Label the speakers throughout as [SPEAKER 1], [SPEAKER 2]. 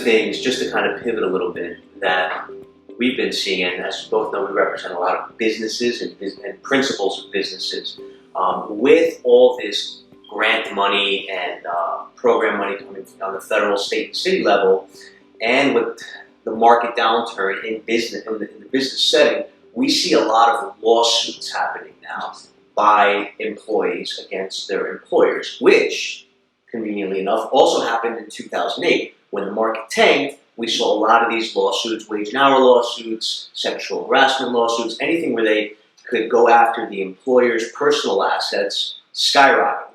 [SPEAKER 1] things, just to kind of pivot a little bit, that we've been seeing, and as you both know, we represent a lot of businesses and principals of businesses. With all this grant money and program money coming on the federal, state, and city level, and with the market downturn in business, in the business setting, we see a lot of lawsuits happening now by employees against their employers, which, conveniently enough, also happened in 2008. When the market tanked, we saw a lot of these lawsuits, wage and hour lawsuits, sexual harassment lawsuits, anything where they could go after the employer's personal assets skyrocket.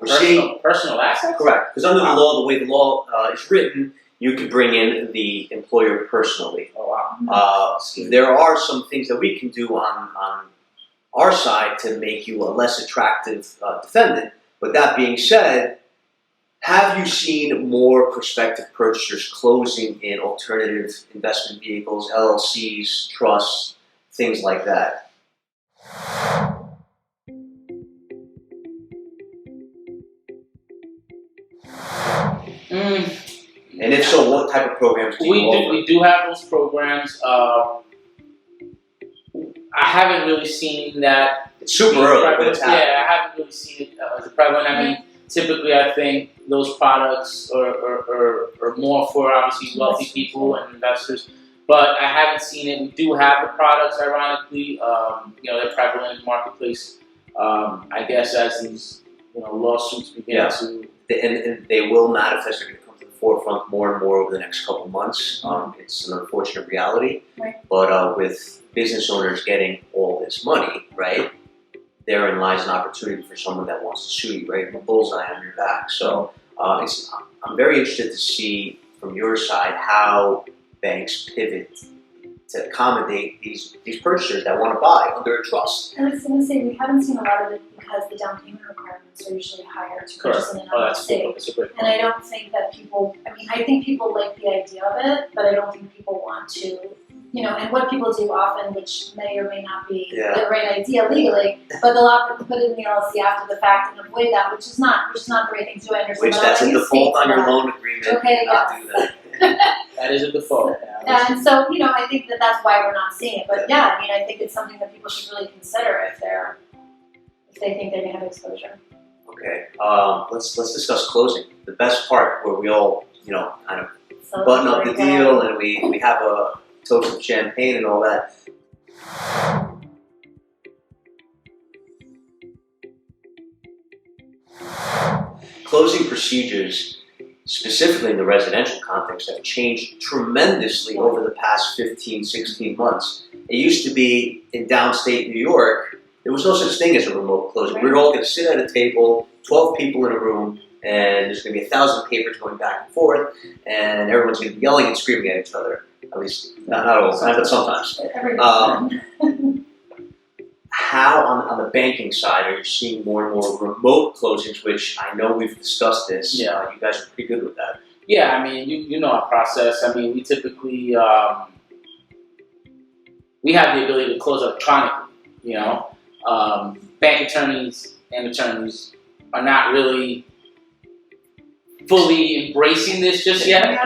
[SPEAKER 2] Personal assets?
[SPEAKER 1] Correct. Because under the law, the way the law is written, you could bring in the employer personally.
[SPEAKER 2] Oh, wow.
[SPEAKER 1] There are some things that we can do on our side to make you a less attractive defendant. But that being said, have you seen more prospective purchasers closing in alternative investment vehicles, LLCs, trusts, things like that? And if so, what type of programs do you offer?
[SPEAKER 2] We do have those programs. I haven't really seen that.
[SPEAKER 1] It's super early, but it's happening.
[SPEAKER 2] Yeah, I haven't really seen it as a prevalent. I mean, typically I think those products are more for obviously wealthy people and investors, but I haven't seen it. We do have the products, ironically. They're prevalent in the marketplace. I guess as these lawsuits begin to...
[SPEAKER 1] And they will manifest. They're going to come to the forefront more and more over the next couple of months. It's an unfortunate reality,
[SPEAKER 3] right.
[SPEAKER 1] But with business owners getting all this money, right, therein lies an opportunity for someone that wants to sue you, right? A bullseye on your back. So I'm very interested to see from your side how banks pivot to accommodate these purchasers that want to buy under a trust.
[SPEAKER 3] I was going to say, we haven't seen a lot of it because the down payment requirements are usually higher to purchase in another state. And I don't think that people, I think people like the idea of it, but I don't think people want to, and what people do often, which may or may not be the right idea legally, but they'll often put it in the LLC after the fact and avoid that, which is not the right thing to do. I understand.
[SPEAKER 1] Which that's a default on your loan agreement.
[SPEAKER 3] Okay,
[SPEAKER 1] not do that.
[SPEAKER 2] That is a default.
[SPEAKER 3] And so, I think that's why we're not seeing it. But yeah, I think it's something that people should really consider if they think they're going to have exposure.
[SPEAKER 1] Okay, let's discuss closing. The best part, where we all, kind of button up the deal and we have a toast of champagne and all that. Closing procedures, specifically in the residential context, have changed tremendously over the past 15, 16 months. It used to be in downstate New York, there was no such thing as a remote closing. We were all going to sit at a table, 12 people in a room, and there's going to be 1,000 papers going back and forth, and everyone's going to be yelling and screaming at each other. At least, not all the time, but sometimes. How, on the banking side, are you seeing more and more remote closings, which I know we've discussed this.
[SPEAKER 2] Yeah.
[SPEAKER 1] You guys are pretty good with that.
[SPEAKER 2] Yeah, you know our process. We typically, we have the ability to close electronically, Bank attorneys and attorneys are not really fully embracing this just yet,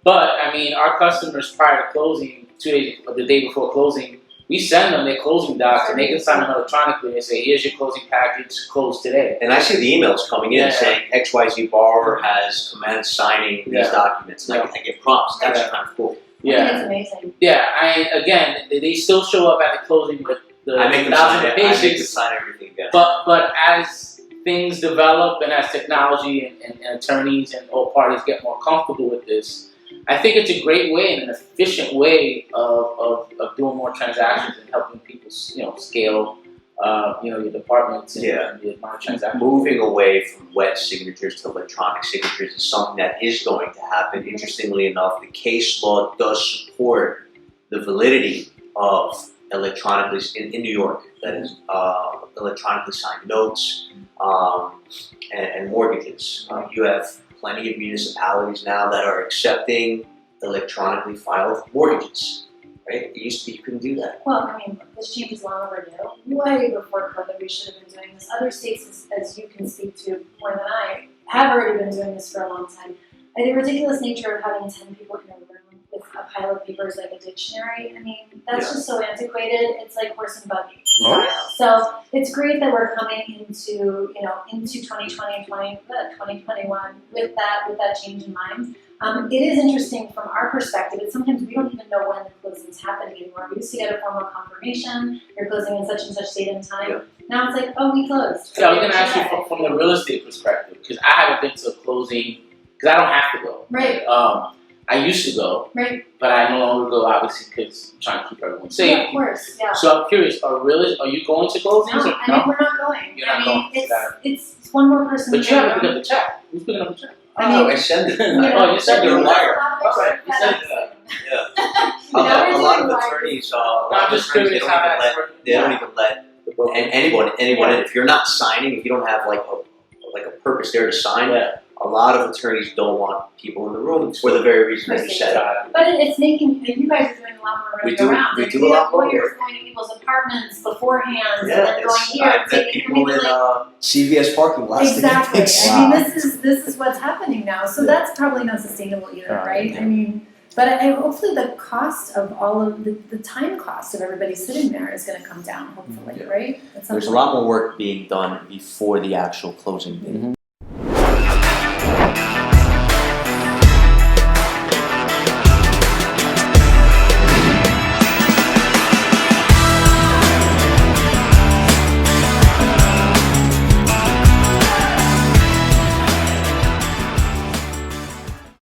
[SPEAKER 2] But, our customers prior to closing, 2 days, the day before closing, we send them their closing docs and they can sign them electronically and say, here's your closing package, close today.
[SPEAKER 1] And I see the emails coming in saying XYZ borrower has commenced signing these documents. And I get prompts. That's kind of cool.
[SPEAKER 3] Yeah. I think it's amazing.
[SPEAKER 2] Yeah, again, they still show up at the closing with the 1,000 pages.
[SPEAKER 1] I make them sign everything again.
[SPEAKER 2] But as things develop and as technology and attorneys and all parties get more comfortable with this, I think it's a great way and an efficient way of doing more transactions and helping people, scale, your departments and the amount of transactions.
[SPEAKER 1] Moving away from wet signatures to electronic signatures is something that is going to happen. Interestingly enough, the case law does support the validity of electronically, in New York, that is, electronically signed notes and mortgages. You have plenty of municipalities now that are accepting electronically filed mortgages, right? It used to be you couldn't do that.
[SPEAKER 3] Well, this change is long overdue. Way before COVID, we should have been doing this. Other states, as you can speak to more than I, have already been doing this for a long time. The ridiculous nature of having 10 people in a a pile of papers like a dictionary. I mean, that's just so antiquated. It's like horse and buggy. So it's great that we're coming into 2020 and 2021 with that change in mind. It is interesting from our perspective. It's sometimes we don't even know when the closing's happening anymore. We used to get a formal confirmation, you're closing in such and such date and time.
[SPEAKER 1] Yeah.
[SPEAKER 3] Now it's like, oh, we closed.
[SPEAKER 2] Yeah, I was going to ask you from the real estate perspective, because I haven't been to a closing, because I don't have to go.
[SPEAKER 3] Right.
[SPEAKER 2] I used to go,
[SPEAKER 3] right.
[SPEAKER 2] But I no longer go, obviously, because I'm trying to keep everyone safe.
[SPEAKER 3] Yeah, of course, yeah.
[SPEAKER 2] So I'm curious, are you going to closings?
[SPEAKER 3] No, I mean, we're not going.
[SPEAKER 2] You're not going.
[SPEAKER 3] It's one more person.
[SPEAKER 2] But you haven't picked up the check. Who's picking up the check?
[SPEAKER 1] I send it.
[SPEAKER 2] Oh, you send
[SPEAKER 1] You're a liar.
[SPEAKER 2] Alright, you send it.
[SPEAKER 1] Yeah. A lot of attorneys,
[SPEAKER 2] I'm just curious how that's working.
[SPEAKER 1] They don't even let anyone in. If you're not signing, if you don't have like a purpose there to sign, a lot of attorneys don't want people in the room for the very reason that you said.
[SPEAKER 3] But it's making, you guys are doing a lot more running around.
[SPEAKER 1] We do a lot more.
[SPEAKER 3] Lawyers going to people's apartments beforehand, and
[SPEAKER 1] Yeah,
[SPEAKER 3] then going here and taking
[SPEAKER 1] people in CVS parking lots.
[SPEAKER 3] exactly.
[SPEAKER 1] Wow.
[SPEAKER 3] I mean, this is what's happening now. So that's probably not sustainable either, right? I mean, but hopefully the cost of all of the time cost of everybody sitting there is going to come down. Hopefully, right?
[SPEAKER 4] There's a lot more work being done before the actual closing date.